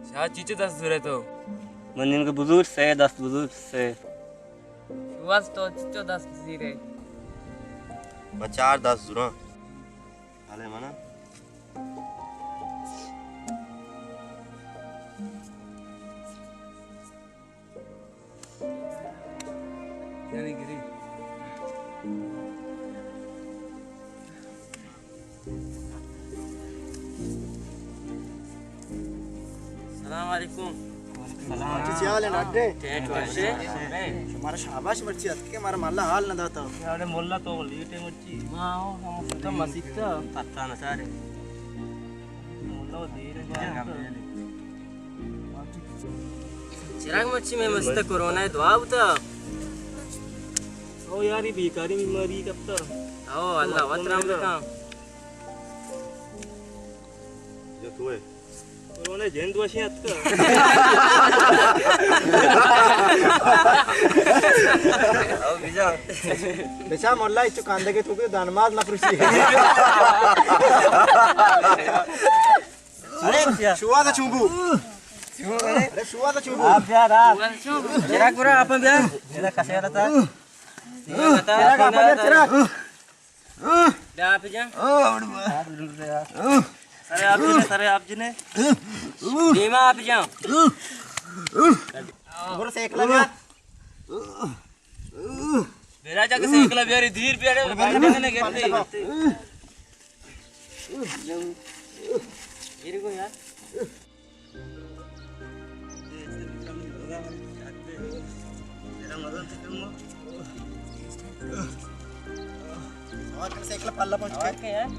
शाह चीचे 10 दूर है तो मंदिर के बुजुर्ग से 10 बुजुर्ग से शुवास तो चीचो 10 जीरे बचार 10 दूर हाले मना यानी गिरी सलाम अलैकुम चियाले नाटे टेट वर्षे हमारा शाबाश मर्ची अत के मारा मल्ला हाल न दाता यारे मोल्ला तो लीटे मर्ची माओ हम मसीता पत्ता न सारे मोल्ला धीरे चिराग मच्छी में मस्त कोरोना है दुआ बता ओ यार ये बेकारी बीमारी कब तक आओ अल्लाह वतराम का जो तू है कोरोना जेंद वशी अत का आओ बिजा बेचा मोल्ला इच्छु कांदे के तुके दानमाज ना पुरुषी अरे शुवा दा चुंबू क्यों करे अरे शुआ तो चुप आप यार आप चिराग पूरा आपण बिया मेरा कसे रहता चिराग आप इधर चिराग बिया आप जा सरे आप जी ने भीमा आप जा और से एकला बिया मेरा जाके से एकला बिया रे धीर बिया रे भाई ने गिरते गिर गो यार मेरा मदन से तुम और से एकला पल्ला पहुंच और क्या यार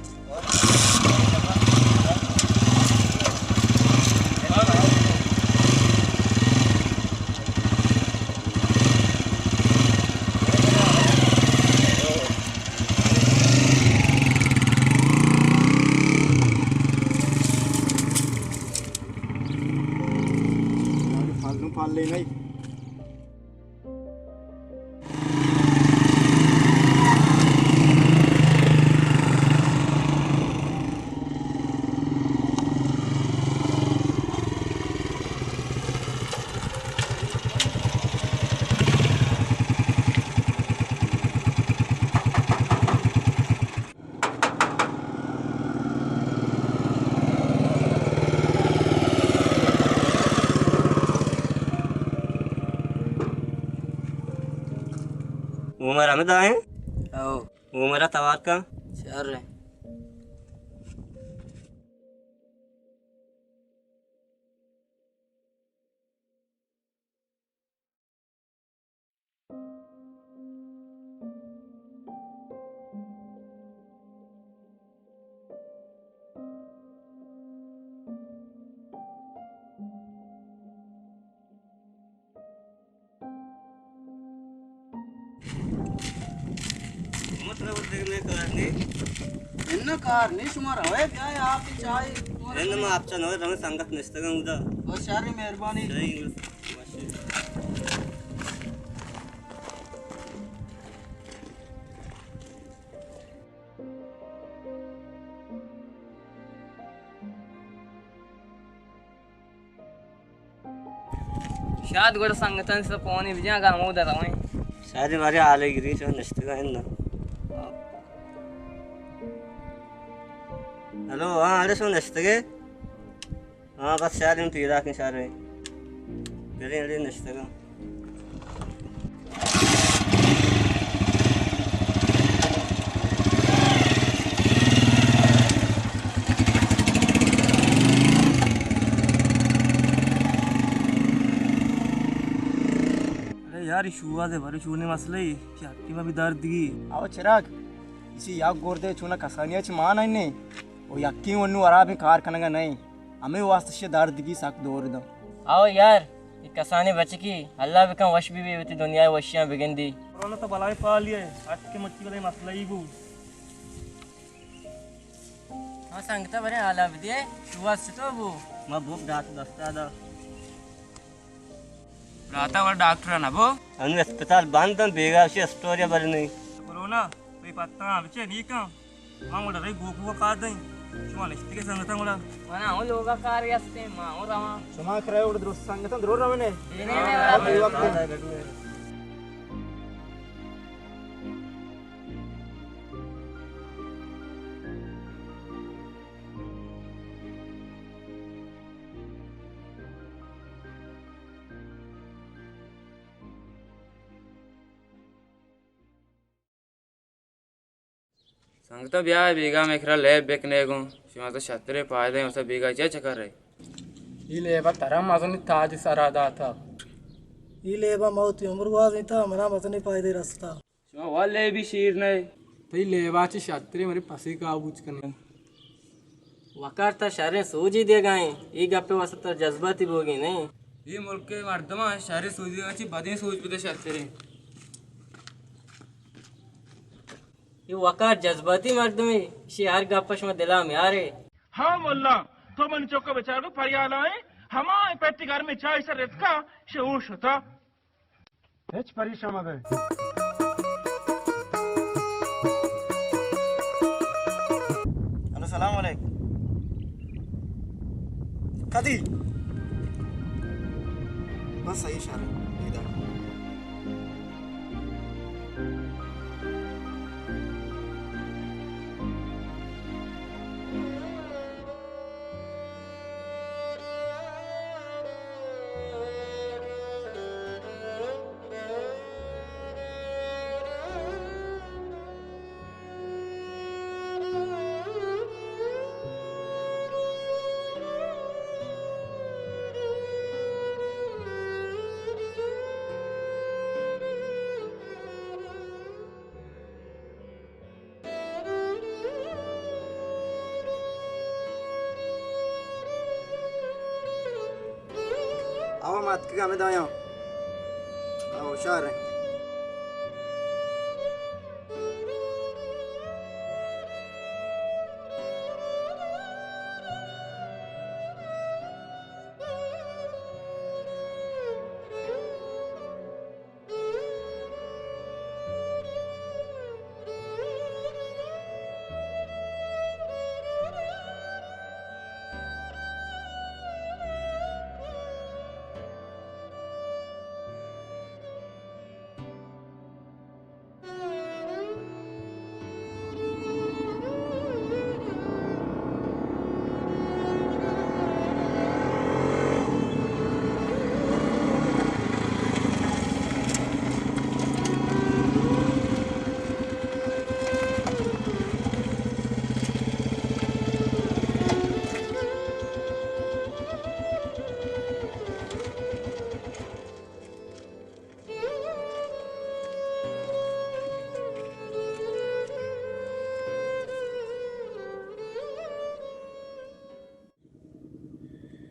फालतू पाल ले नहीं उमर हमें दाएं ओ उमर तवार का चल रहे मतलब देखने का नहीं इन्न कार नहीं सुमार होए क्या आप चाय रेंद में आपचा नव रंग संगत नसतं उदा बहुत सारी मेहरबानी सही शाद गोड संगतन से पोनी बिया गामो दरावे सारे मारे आले गिरी जो नसतं ना हेलो हाँ अरे सुन नसतं के हाँ बस सारे में पीरा के सारे मेरे अरे नसतं का यार शुआ दे भरे छूने मसले क्या की में भी दर्द गी आओ चिराग इसी याक गोरदे छूना कसानिया च मान आइने ओ यक्की वन्नु अराबी कार कनगा नहीं हमें वास्ते से दर्द की सक दोर दो आओ यार ये कसाने बच की अल्लाह भी कम वश भी होती दुनिया वशियां बिगंदी कोरोना तो बलाई पा लिए आज के मच्छी वाले मसला ही गु हां संगता बरे हाला विदे शुवा से तो वो मैं भूख दात दस्ता दा राता वाला डॉक्टर ना वो अनु अस्पताल बांध बेगा से स्टोरी बरनी कोरोना कोई पत्ता बचे नहीं का मां मोड़ रे गोकू का दई शुआ नस्ती के संगता मोड़ा वना हो लोगा कार्य असते मां हो रहा सुमा करे उड़ द्रो संगतन द्रो रवने देने में वाला संगता ब्याह बीघा में खरा ले बेकने गो शिवा तो छतरे पाए दे उसे बीघा चे चकर रहे ಈ ಲೇಬ ತರ ಮಗನಿ ತಾಜ್ ಸರಾದಾತ ಈ ಲೇಬ ಮೌತ್ ಉಮರ್ವಾज नहीं था मना मसनी फायदे रास्ता शिवा वाले भी शीर नहीं तई लेबाची छत्री मरी पसी काबूज करने वकार था शहरे सूझी दे गए ई गप्पे वसत जज्बाती बोगी नहीं ಈ ಮುಲ್ಕ ಮರ್ದಮ ಶರಿ ಸೂಜಿಗಾಚಿ ಬದಿ ಸೂಜ್ ಬಿದೆ छत्री ये वकार जज्बाती मर्द में शियार गप्पश में दिला में यारे हाँ मोल्ला तो मन चौका बेचारा को फरियाद आए हमारे पेटी घर में चाय सर इसका शहूश होता हेच परिश्रम अबे हेलो सलाम अलैकुम कदी बस सही इशारा इधर। आओ मत के हमें दाया आओ होशियार है।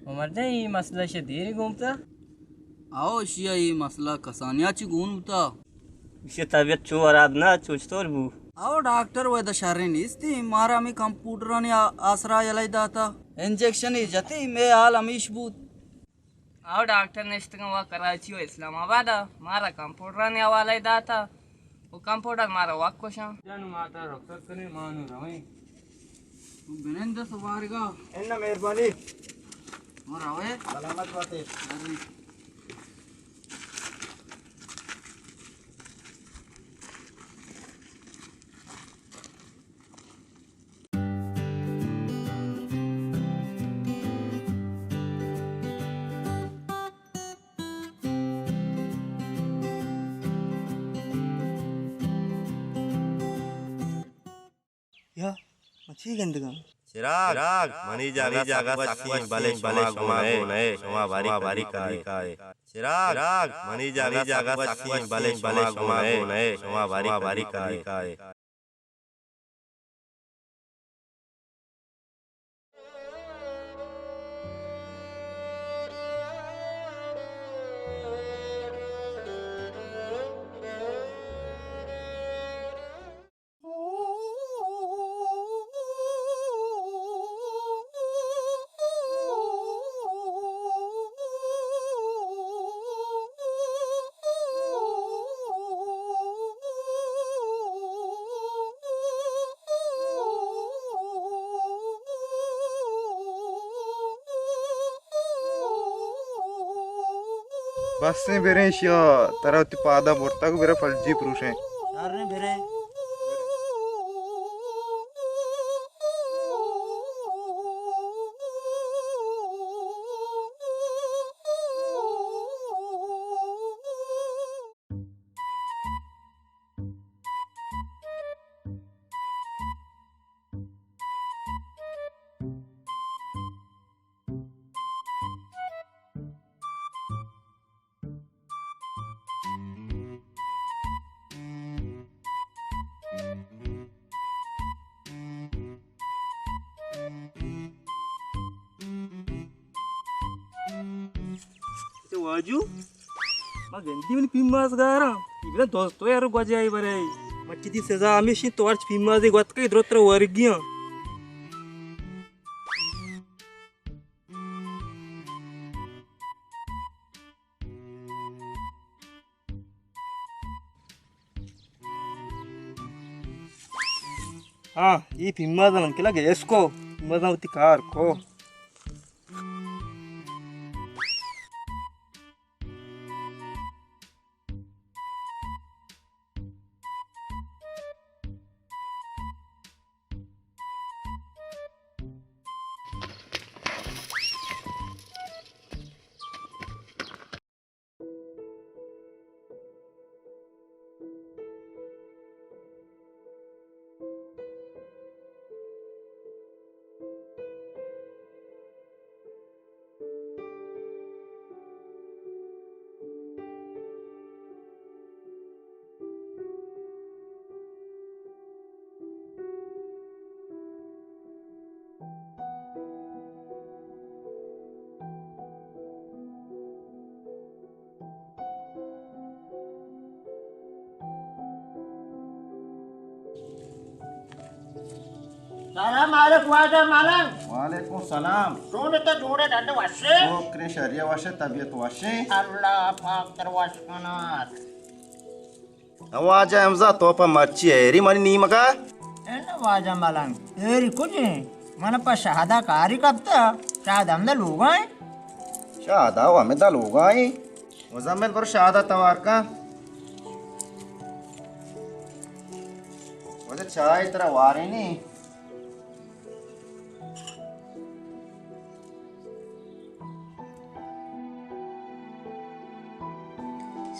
उमर दे ये मसला शे देरी घूमता आओ शिया ये मसला कसानियाची गुण होता इसे तबीयत चो अराब ना चोचतोर बू आओ डॉक्टर वैदा शारे निस्ती मारा मी कंप्यूटर ने आसरा यलाई दाता इंजेक्शन ही जती मैं हाल अमीश बूत आओ डॉक्टर ने इस्तगा कराची और इस्लामाबाद मारा कंप्यूटर ने हवाला दाता वो कंप्यूटर मारा वाक्कोशा जानु माता रखत कने मानु रवई तू बिनेंदा सवारगा इन्ना मेहरबानी और आवे सलामत बातें। या मच्छी गंदगा चिराग मनी जागा साक्षी बाले समाए क्षमा बारी का है चिराग मनी जागा साक्षी बाले समाए क्षमा बारी का है। बस ने बेरे शिया तरह ती पादा बोर्ता को बेरे फलजी पुरुष है यार ने बेरे वाजू मग गंदी म्हणे पिंबास गारा इकडे दोस्तो यार गोजे आई बरे मग किती सजा आम्ही शी तोर्च पिंबास दे गोत काही द्रोत्र वर्गीय हाँ ये पिंबास अंकेला गेस्को पिंबास होती कार को सलाम अलैकुम वाजा मालम वालेकुम सलाम सोने तो जोड़े डंडे वशे ओकरे शरिया वाशे तबीयत वाशे अल्लाह पाक तरवाश कनात वाजा हमजा तोपा मर्ची है री मनी नी मका एना वाजा मालम एरी कुछ मन पर शहादा कारी कबता शायद हमने लोग हैं शादा हमें दा लोग आई मुजम्मिल पर शादा तवार का वजह चाय तरह वारे नहीं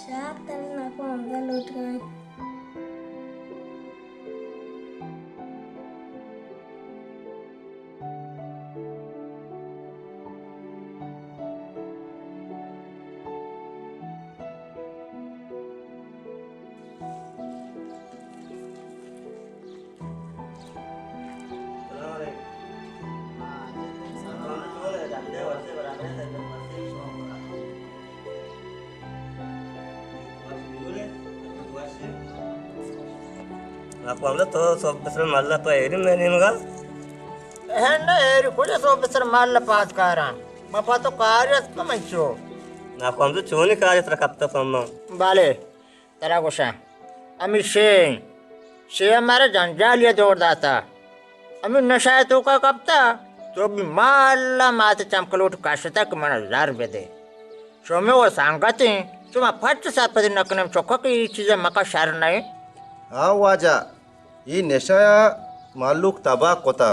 शायद तरह को अंदर लौट गए Aku ambil tuh sob besar malah tuh ini mana mega? एना एरी कुछ सो बिसर माल पास कारा मपा तो कार्य कमंचो Aku ambil cuma kaya terkapta sama. बाले तेरा गुस्सा अमी शे हमारे जंजालिया जोड़ दाता अमी नशा तो का कपता तो भी माला माते चमकलोट काशता के मन 1000 रुपये दे शो में वो सांगते चुमा फट सा पद नकनम चौका की चीजें मका शहर नहीं हाँ वाजा ये नशा मालूक तबा कोता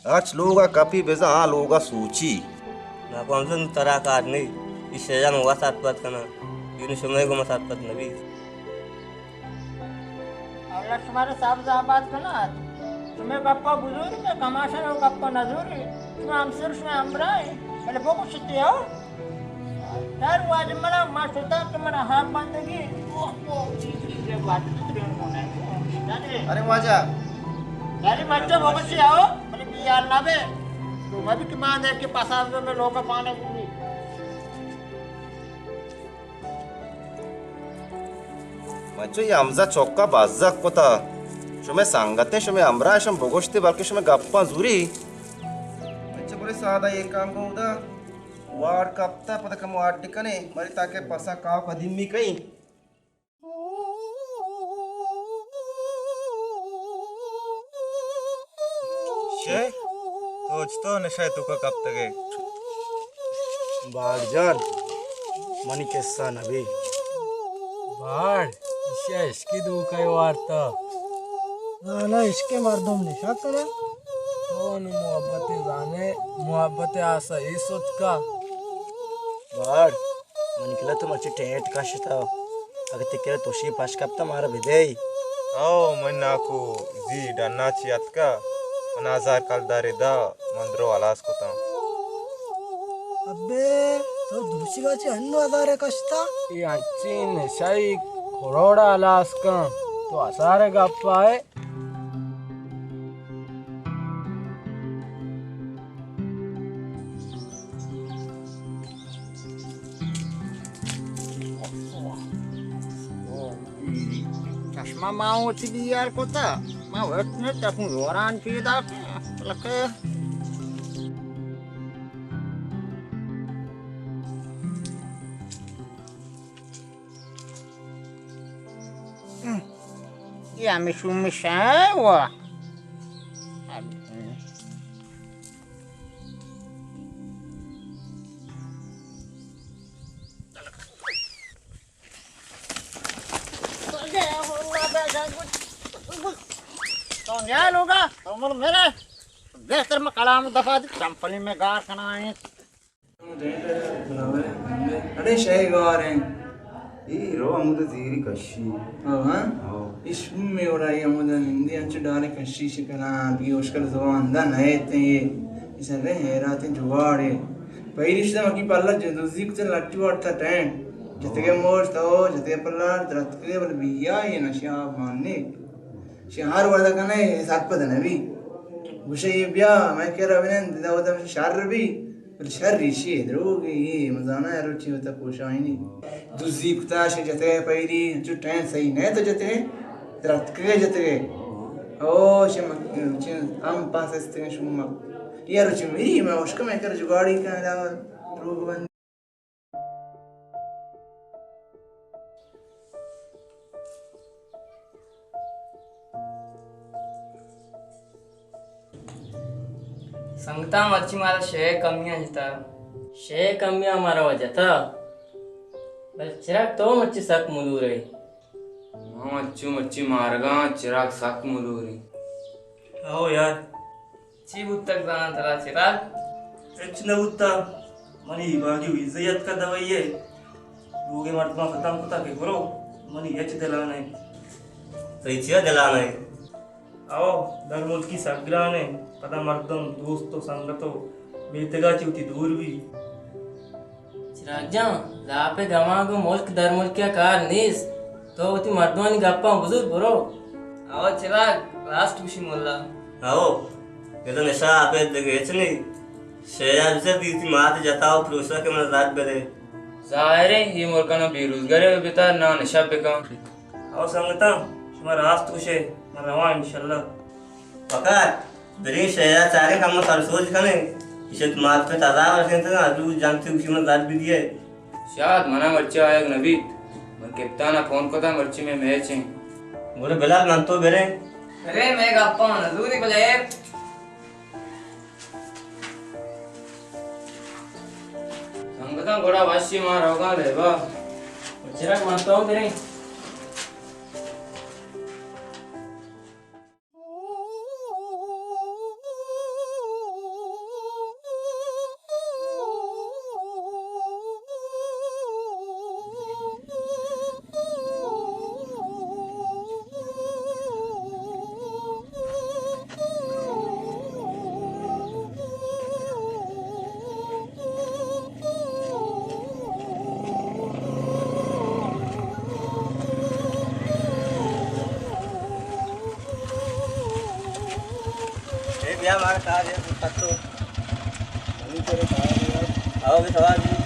आज लोगा कपी बेजा हाँ लोगा सूची Aku ambil tera kar nih. Isya mau saat pat kana. Ini semua gue saat pat nabi. अल्लाह तुम्हारे साहब साहबात करना तुम्हें गप्पा बुजुर्ग में कमाशा लो गप्पा नजूरी तुम्हें हम सिर्फ में हमरा है पहले वो कुछ ते हो यार वो आज मेरा मास्टर तुम्हारा हाथ बंदगी वो चीज बात ट्रेन होना है अरे वाजा यार बच्चे वो कुछ आओ मतलब यार ना बे तो मैं भी कमान दे के पास आ में लोग पाने पूरी मचो ये हमजा चौका बाजा कोता शुमे सांगते शुमे अमरा शुम भोगोशते बल्कि शुमे गप्पा जुरी मचो बोले सादा ये काम को उदा वार कपता पता कम वार टिकने मरी ताके पसा काव कदीमी कहीं शे तो नशा तू का कब तक है बाड़जान मनी किस्सा नबी बाढ़ इश्या इसकी दू का वार्ता ना इसके मर्दम निशा करे तो मोहब्बत जाने मोहब्बत आसा इस का बाड़ मन किला तो मची टेंट काशता अगर तिकेरे तोशी पाश कपता मारा विदे आओ मन नाको जी डन्ना चियत का मनाजार कल दारे दा मंद्रो आलास को ता अबे तो दूसरी बात है अन्नो आधार कष्टा ये अच्छी नशाई करोड़ा अलास्का तो आसार गप्पा है चश्मा माओ ची यार कोता मैं वटने तकू वरान पीदा लके या मिशा वा तो क्या लोगा तुम मेरे बेहतर में कलाम दफा चंपली में गार खनाए अरे शे गार हैं ये रो अमुद जीरी कशी हाँ इश्म में हो रहा है अमुदन हिंदी अंच डाले कशी शिकना भी उसका जवान दा नए थे इसे रे हेराते जुगाड़े पहली रिश्ता मकी पल्ला जदूजी कुछ लट्टू वाटता टैं जतके मोर तो जतके पल्ला दरतके बल बिया ये नशा मानने शहर वाला कने साथ पता नहीं वशे ये बिया मैं कह रहा हूँ ना दावत में शहर भी पर शहर ऋषि द्रोगे ये मजाना है रुचि होता पोशाई नहीं दूसरी कुताश जते पहली जो ट्रेन सही नहीं तो जते दरतके जते ओ शमा हम पास इस्ते शुमा यार मेरी मैं उसका मैं कर जुगाड़ी का अलावा रोग बंद संगता मच्छी मारा शे कमियां जता शे कमियां मारा वजह था बस चिराग तो मच्छी सक मुलू रही हाँ मच्छी मारगा चिराग साक मुलूरी आओ यार ची बुतक जाना तरा चिराग एच न उता मनी बागी इज्जत का दवाई है लोगे मर्दमा खत्म कुता के करो मनी एच दिलाना है तो इचिया दिलाना है आओ दरमुद की सगराने पता मर्दम दोस्तों संगतो बेतगा चुती दूर भी चिराग जा लापे गवा को मुल्क दर मुल्क क्या कार नीस तो उती मर्दवानी गप्पा बुजुर्ग बरो आओ चिराग लास्ट खुशी मोल्ला आओ ये तो नशा आपे दगेच नहीं शेयर से दीती मात जताओ प्रोसा के मन रात बदे जाहिर है ये मुल्का ना बेरोजगारी बेता ना नशा बेका आओ संगता तुम्हारा रास्त खुश है रवा इंशाल्लाह फकत बरी शेयर सारे काम सरसोज खाने इसे तुम्हारे पे ताजा रखें तो आलू जानते उसी में रात भी दिए शायद मना मर्ची आया नबी मैं केप्ताना फोन को था मर्ची में मैच है बोले बिलाल मन तो बेरे अरे मैं गप्पा नजूरी बले संगता घोड़ा वाशी मार होगा लेबा चिराग मानता हूँ तेरे क्या हमारे साथ है पत्तो अभी तेरे साथ आओ भी सवाल भी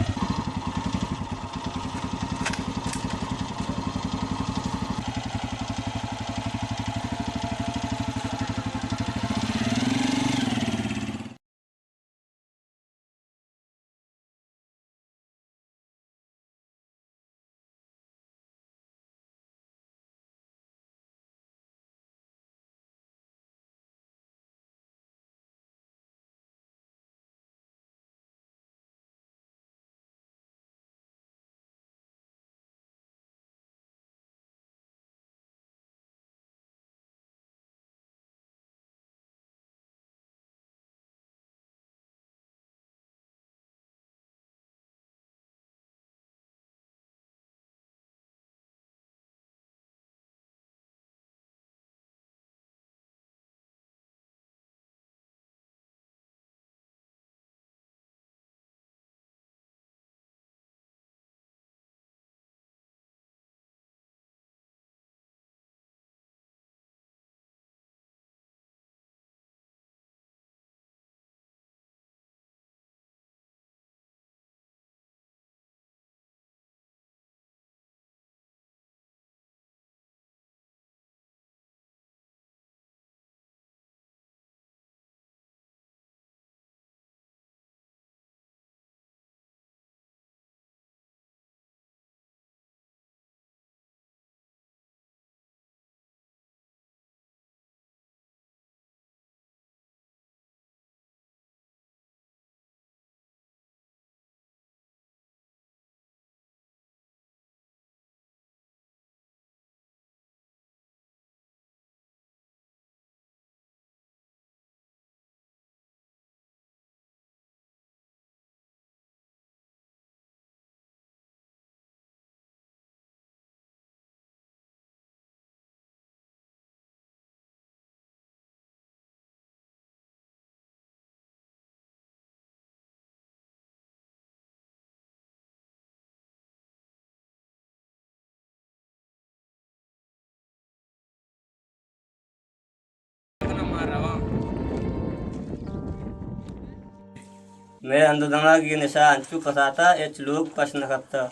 मैं अंदर की निशा अंचू फसाता एच लोग प्रश्न करता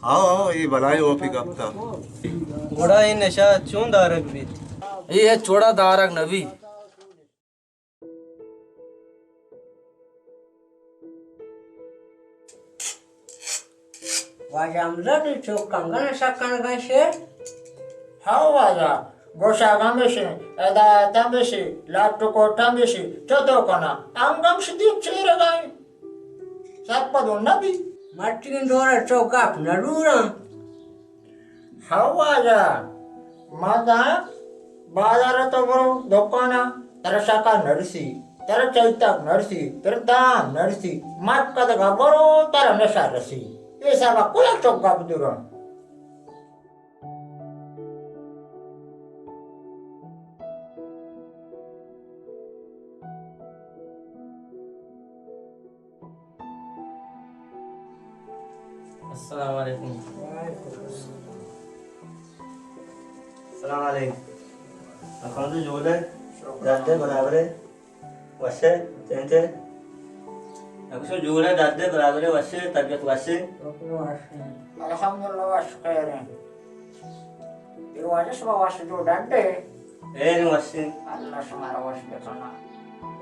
आओ आओ ये बनाई वो पिक अपता घोड़ा ये नशा चूं दारक भी ये चोड़ा दारक नबी Wajamza di cukang kan sakan ganse. Hawaja gosa gambeshi ada tambeshi laptop tambeshi todo kana angam sidim chere gai. Sapado nabi martin dora chokap narura. Hawaja mada bazara to baro dokana tarasaka narsi tara chaitak narsi tardam narsi mat kada gabaro tara nasha rasi. ये सब कुल चौका बुजुर्ग अस्सलाम वालेकुम। सलाम अलैकुम। Account तो जोड़ है दादे बराबर है वैसे चेंचे अकुशल जोड़ है दादे बराबर है वैसे तबीयत वैसे अल्हम्दुलिल्लाह वाशकैर ये वाजे सब वाश जो डंडे ए वैसे अल्लाह समारा वाश देखना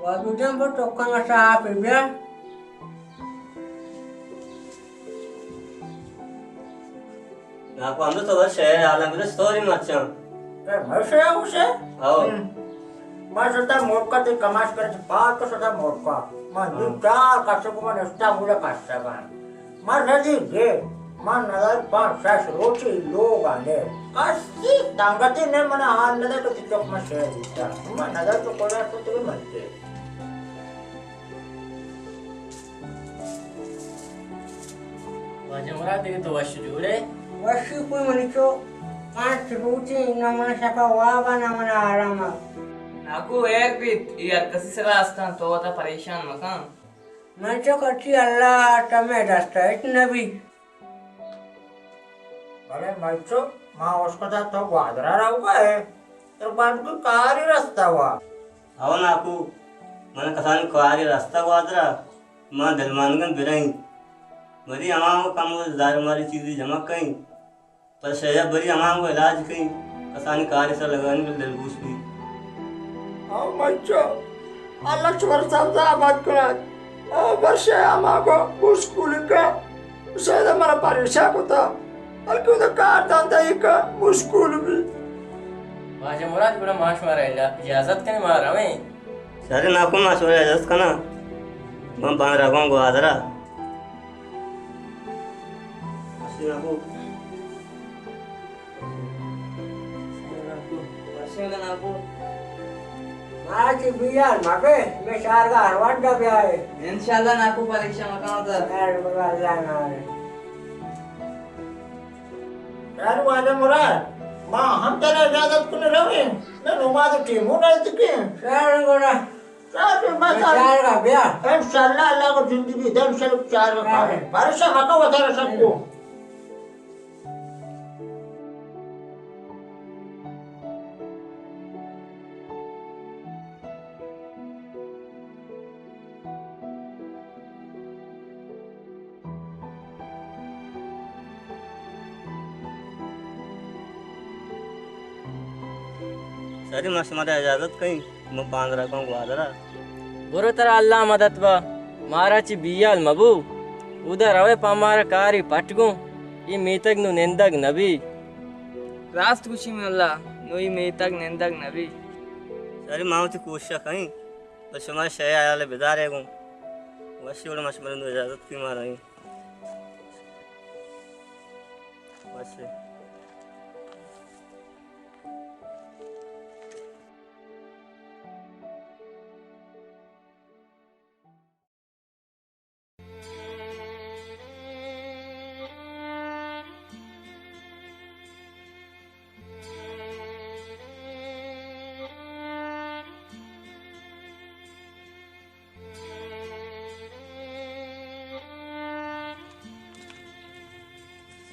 वाजू जम पर टोकन सा पिबिया ना को हम तो वैसे है आलम में स्टोरी मचा ए मसे उसे आओ मैं सोचा मोटका ते कमाश कर पार तो सोचा मोटका मैं चार कासे को मैं नस्ता मुझे कासे बन मैं नदी गे मैं नजर पांच सास रोटी लोग आने कासी तांगती ने मने हाल नजर को चिचक में शेर दिया मैं नजर तो कोड़ा तो तुम्हें मरते वाजमरा देखे तो वश जोड़े वशी कोई मनिचो पांच रोटी न मन सका वाबा न मन आराम నాకు ఏర్పిత్ ఈ అర్కసి రాస్తాను తోత పరేషాన్ మకాం మంచో కచ్చి అల్లా తమే రాస్తా నబీ अरे मल्चो माँ उसको था तो ग्वादरा रहुआ है तो बात को कारी रास्ता हुआ आओ ना आपको मन कसान कुआरी रास्ता ग्वादरा माँ दलमानगन बिरई बड़ी अमाओं कम जार मारी चीज़ें जमा कहीं पर शहर बड़ी अमाओं को इलाज कहीं कसान कारी से लगाने में दलबूस भी आओ मल्चो अल्लाह चवर साहब बात करा वर्षे अमाको स्कूल का शायद हमारा परीक्षा को था अलग उधर कार था एक स्कूल भी वाजमरा కూడా మాష్ మారేలా इजाजत कने मारा मैं सारे नाको माश हो जाए का ना मैं बांध रखा हूँ ग्वादरा आज बियार माके मैं चार का हरवाट का ब्याह है इंशाल्लाह नाको परीक्षा मकान था यार अल्लाह ना यार वाले मुरा मां हम तेरे इजाजत को न रहे मैं नमाज टीमू नहीं दिखे चार गोरा चार मैं चार का ब्याह इंशाल्लाह अल्लाह को जिंदगी दम से चार का बारिश मका बता सबको सारी माश मारा इजाजत कहीं मैं बांध रखा हूँ ग्वादरा बुरो तरह अल्लाह मदद बा माराची बियाल मबू उधर रवे पमारा कारी पटगु ये मीतक नु निंदक नबी रास्त खुशी में अल्लाह नोई मीतक निंदक नबी सारी माँ की कोशिश कहीं बस हमारे शहर आया ले बेदार है गो वैसे बड़ा माश मारने इजाजत की मारा ही वैसे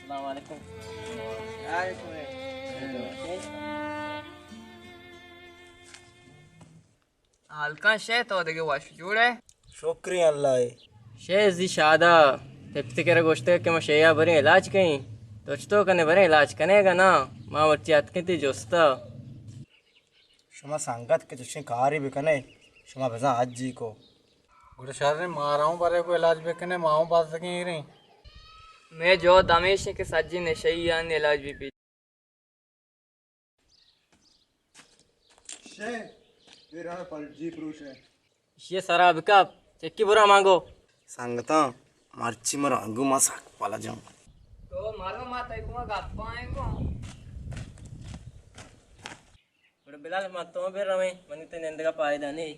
अस्सलामुअलैकुम हल्का शे तो देखे वाश जोड़े शुक्रिया अल्लाह शे जी शादा तेप्ति करे गोश्ते के मैं शेया भरे इलाज कहीं तो कने भरे इलाज कनेगा ना माँ बच्ची अतकती जोस्ता शुमा संगत के तुझे कारी बिकने शुमा भजा आज जी को गुड़ शहर ने माराऊं पर को इलाज बेकने माऊं पास सके रही मैं जो दमेश के सज्जी ने सही आन इलाज भी पी शे फिर हमें पलजी पुरुष है ये शराब का चक्की बुरा मांगो संगता मर्ची मर अंगु मा साक पाला जाऊं तो मारो माता को गाप पाएंगो बड़े बिलाल मत तो फिर रमे मनी ते निंद का फायदा नहीं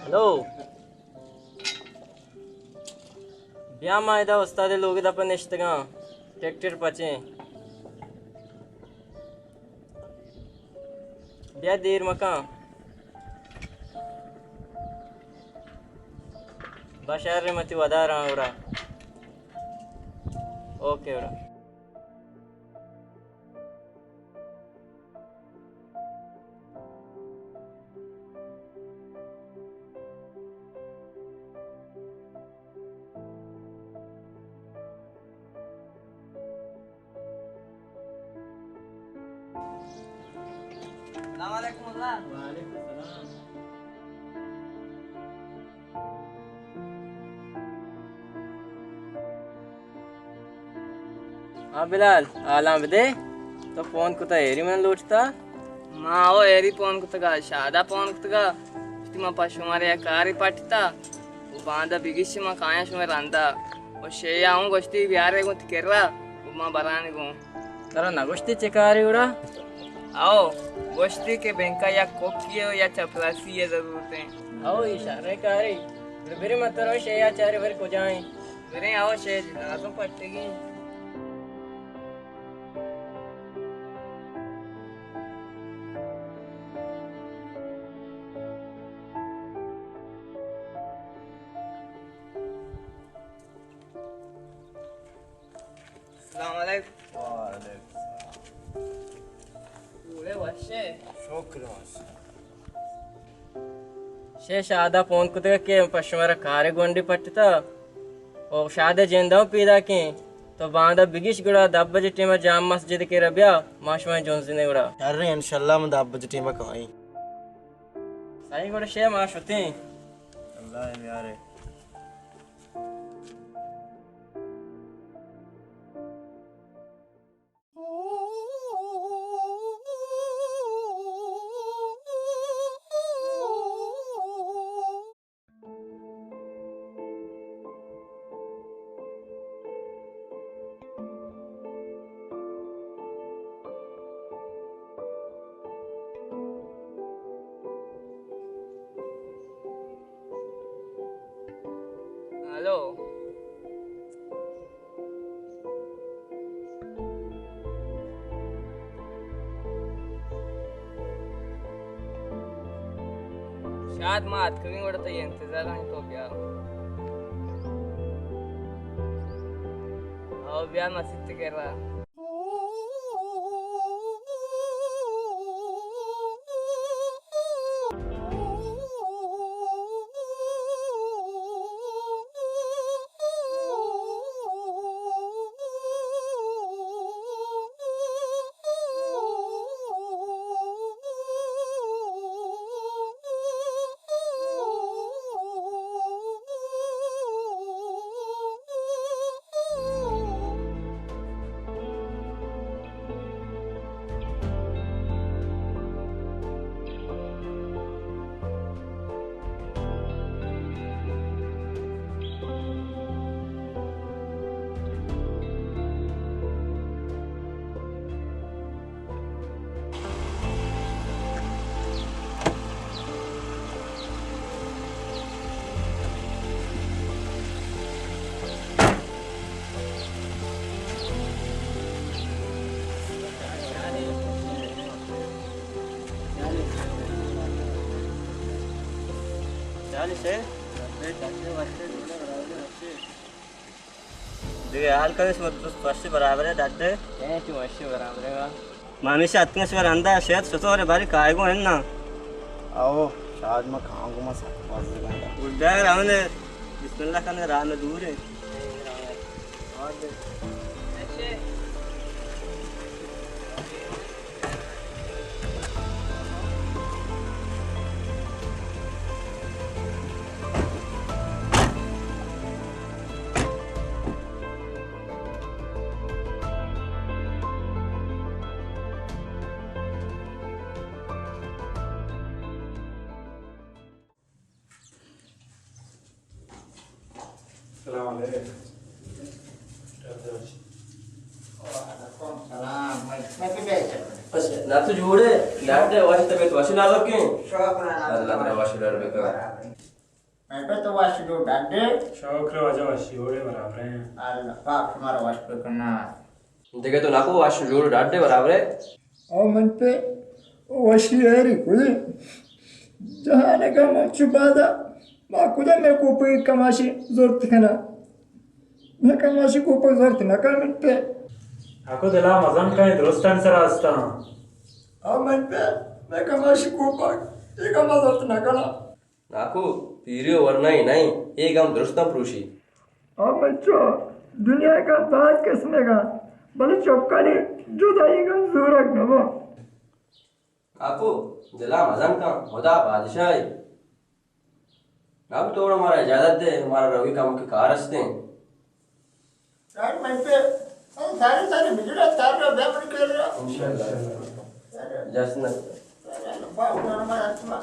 हेलो ब्याह मायदा उस्ताद लोग अपन इश्तगा ट्रैक्टर पचे ब्याह देर मका बशहर मती वधा रहा उड़ा ओके उड़ा हाँ बिलाल आलाम दे तो फोन कुता एरी मन लूटता माँ ओ एरी फोन कुतगा शादा फोन कुतगा इतिमा पशुमारे कारी पट्टा वो बांधा बिगिश माँ काया शुमे रंदा वो शेया हूँ गोश्ती बिहारे को तिकेरा वो माँ बराने को तरा ना गोश्ती चिकारी उड़ा आओ गोश्ती के बैंका या कोकिये या चपरासी ये जरूरत है आओ इशारे कारी बिरे मत रो शेया चारे भर को जाए बिरे आओ शे ना तो पट्टेगी शे शादा फोन कुतगा के पश्चिमरा कारे गोंडी पट्टा ओ शादा जेंदा पीदा के तो बांधा बिगिश गुड़ा दब्बज टीम जाम मस्जिद के रबिया माशमा जोंसने गुड़ा यार इंशाल्लाह मैं दब्बज टीम का आई सही गुड़ा शे माशुती अल्लाह यार हेलो शायद मात कभी उड़ता ये इंतजार नहीं तो क्या आओ ब्याह मस्जिद के रहा चालीस है देखिए हाल कर इस वक्त स्पर्श बराबर है डाटे तू वर्ष बराबर है मामी से आत्मा स्वर अंदा शायद सोचो अरे भारी कायगो है ना आओ शायद मैं खाऊंगा मैं साथ वास्ते उड़ा रावने बिस्मिल्लाह खाने राह में दूर है ना तू जोड़े लाटे वाश तबीयत वाश ना लग क्यों अल्लाह ने वाश डर बेका मैं पे तो वाश जो डाडे शौक रे वजह वाशी होड़े बराबर हैं अल्लाह पाक हमारा वाश पे करना देखे तो नाको वाश जोड़ डाटे बराबर है और मन पे वशियरी कुल जहाँ ने का मचुबादा माकुदा मैं को पे कमाशी जोरत खना मैं कमाशी को पे जोरत न कर मन पे आको दिला मजन का दुरुस्तान से रास्ता और मन पे मैं कमाशी को पाक एक हम जोरत न करना नाको पीरियो वरना ही नहीं एक हम दुरुस्ता प्रूशी और बच्चों दुनिया का बात किसने का भले चौकाने जुदाई का जोरक न वो काकू दिला मजन का खुदा बादशाह है अब तो हमारा इजाजत दे हमारा रवि काम के कारस्ते यार मन पे सारे बिजड़ा तार रा बैठ कर रहा इंशाल्लाह जसना पाक हमारा आत्मा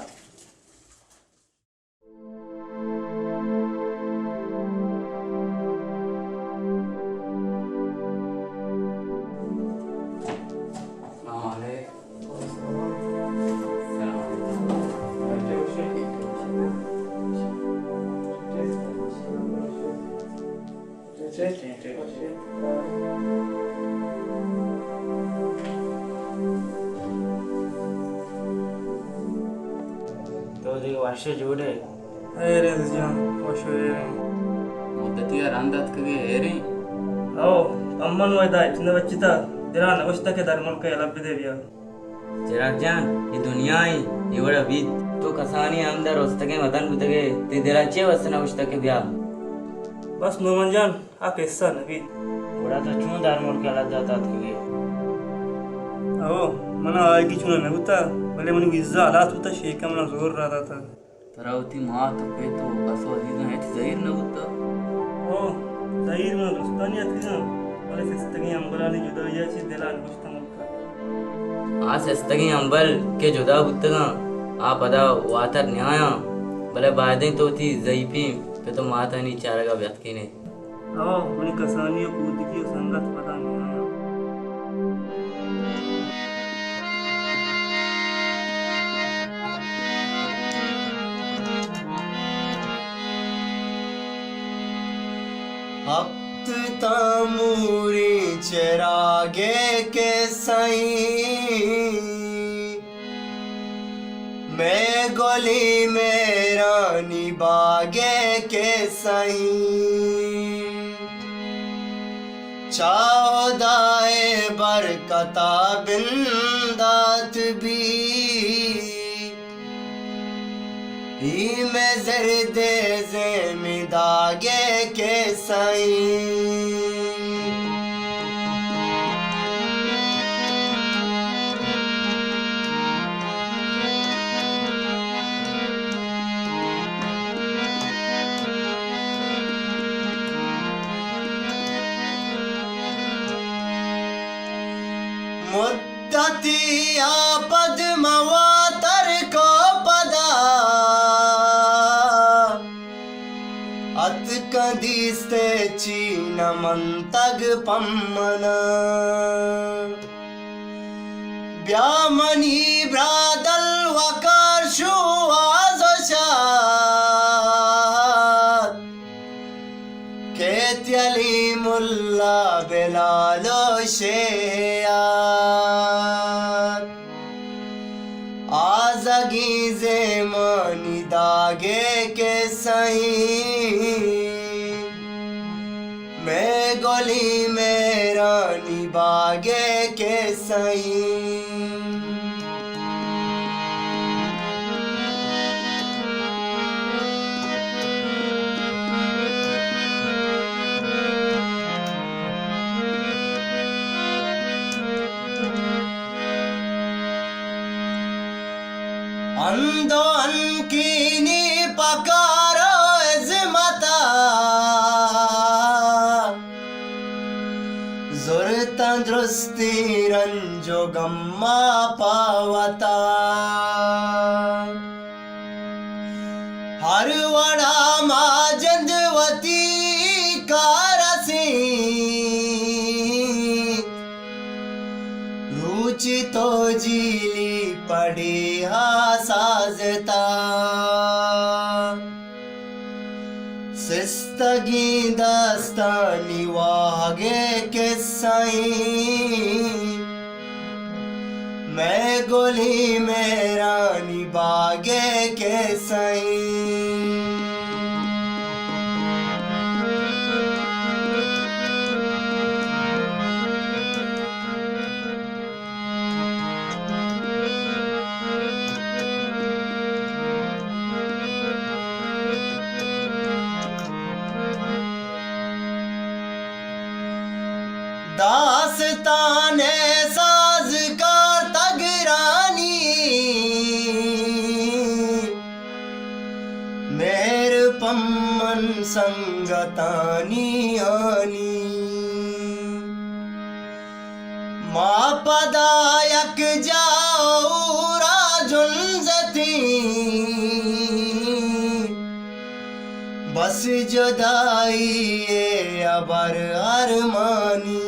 तो देखो वर्षे जोड़े अरे जान वशोरे मुद्दतिया रांदात कगे हेरी आओ अम्मन वैदा इतने बच्चिता तेरा नवस्ता के दरमल का लब दे दिया चिराग जान ये दुनिया ही ये बड़ा बीत तो कसानी अंदर उस्तके मदन बुतगे ते दिराचे वसना उस्तके ब्याह बस नोमन जान आ कैसा नबी बड़ा तो चूं दरमल का लब जाता कगे आओ मना आएगी चुना न होता भले मनी विज़ा हालात होता शेख का मना जोर रहा था तरावती माँ तो पे तो असो अजीज है जहीर न होता ओ जहीर में दोस्तानी आती ना भले फिस्तगी अंबला ने जुदा या ची दिला अनुष्ठा मुल्का आ सस्तगी अंबल के जुदा बुतगा आप अदा वातर न्याया भले बायदें तो थी जईपी पे तो माता नी चारगा व्यक्त की ने आओ मनी कसानी कूद की संगत पता नहीं आया हफ्त तामूरी चरागे के साईं मैं गली में रानी बागे के साईं चाहदाए बरकता बिंदात भी ही में जर्दे ज़ेमिदागे के साईं मुद्दती आपद मवातर को पदा अत कदीस्ते चीन मंतग पम्मना ब्यामनी ब्रादल वकार शु आज़ोशात केत्यली मुल्ला बिलालो शेयात आजगी ज़मानी दागे के सही मैं गली में रानी बागे के सही अंदो अनकीनी पकारो इज़्मता ज़ुर तंदुरुस्ती रंजो गम्मा पावता हर वड़ा माजंदवती कारसी रुचि तो जीली पड़ी हा साजता सिस्तगी दास्तानी वागे के साई मैं गोली में रानी बागे के साई दास्ताने साज़कार तगरानी मेर पम्मन संगतानी आनी माँ पदायक जाओ राजुंजती बस जुदाई ये अबर अरमानी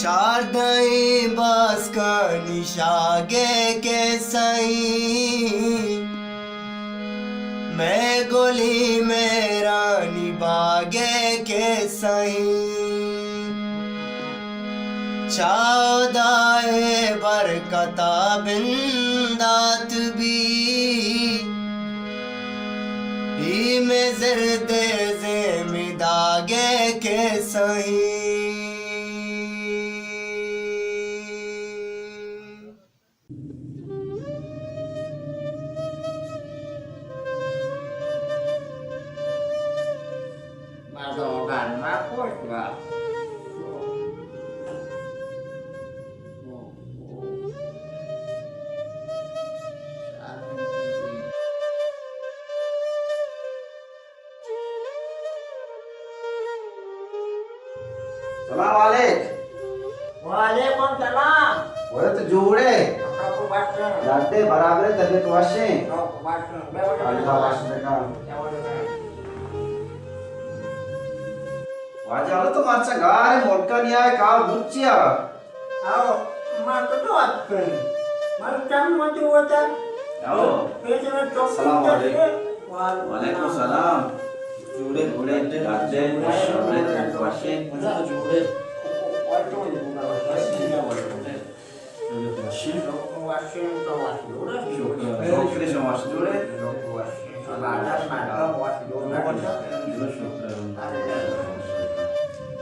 चार दई बस का निशागे के सही मैं गोली में रानी बागे के सही चौदाए बरकता बिंदात भी में ज़र्दे ज़ेमी दागे के सही Madogan makut nggak? सलाम वालेक Waalaikumsalam. वो तो जोड़े Aku baca. जाते बराबर तबीयत वाशे Aku baca. अल्लाह वाशे का वाजा तो मारचा गारे मोटका नहीं आए का बुच्चिया Aku mata tu apa? Macam macam macam. आओ Pesan coklat. सलाम वालेकुम सलाम जोड़े जोड़े जाते बराबर तबीयत वाशे जोड़े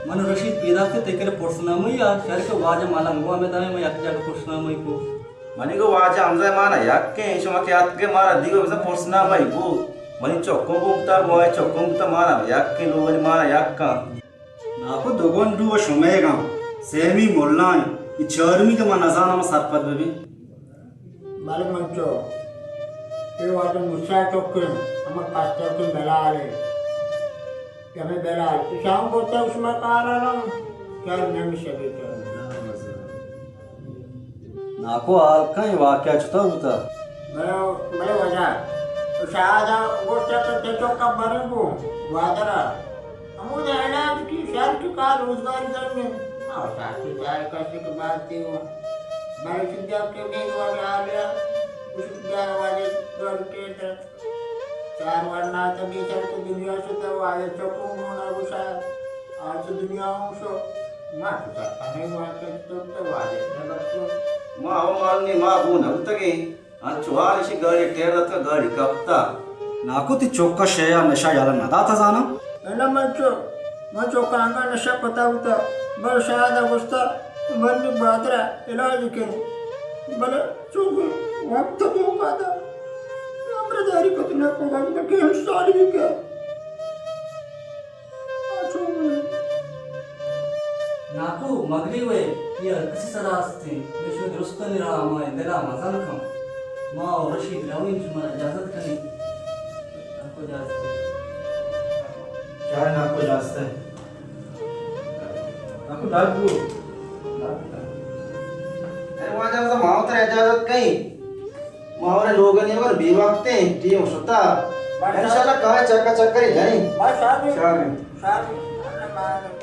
मन रशीद पीदा के तेरे पोषना में या शहर के वाजा माला हुआ में दाने में या जाके पोषना में को मनी को वाजा हमजा माना याके शमा के यात के मारा दिगो बिसा पोर्सना भाई को मनी चोक्को गुप्ता गोय चोक्को गुप्ता मारा याके लोगन मारा याक्का नाको दोगोन दु शमेगा सेमी मोल्लान इ चर्मी के मनजाना में सरपत baby Balik manco. Itu ada musa token, amat pastor tu belale. Kami belal. Isang bota usma karalang. Kaya nami sebita. नाको आका ही वाक्या चुता होता Balik wajah. Usaha bota tu tecok kabarin bu. Wadara. Kamu jangan ki shar ki kar rozgar karne. Ah, sakit saya kasih kebati. Balik sejak ke geng wajah उसका वाले दौड़ के चार वरना तभी चल तो दुनिया से तो वाले चौकों होना उसा आज दुनिया उसे मार सकता नहीं मार के तो वाले जब तो माँ मालनी माँ बून हलतगे चुहालिशी गाड़ी टेरत का गाड़ी कपता नाकू ती चौका शेया नशा याला नदा था जाना एला मैं चौकांगा नशा पता होता बल शायद अवस्था बंदी बादरा इलाज के बल चौक वक्त तो पाता अमरदारी कतना को वक्त के साल भी के नाकू मगरी वे ये कसी सदा असते विश्व दुरुस्त निरा माय दिला मजान खम माँ और रशीद रावीन तुम्हारा इजाजत करें नाकू इजाजत क्या नाकू इजाजत है नाकू डाकू अरे वहाँ जब से माँ उतर इजाजत कहीं माँ वाले लोग ने वर बेवकते टीम सुता इंशाल्लाह कहाँ चक्कर चक्कर ही जाएं बात शादी शादी शादी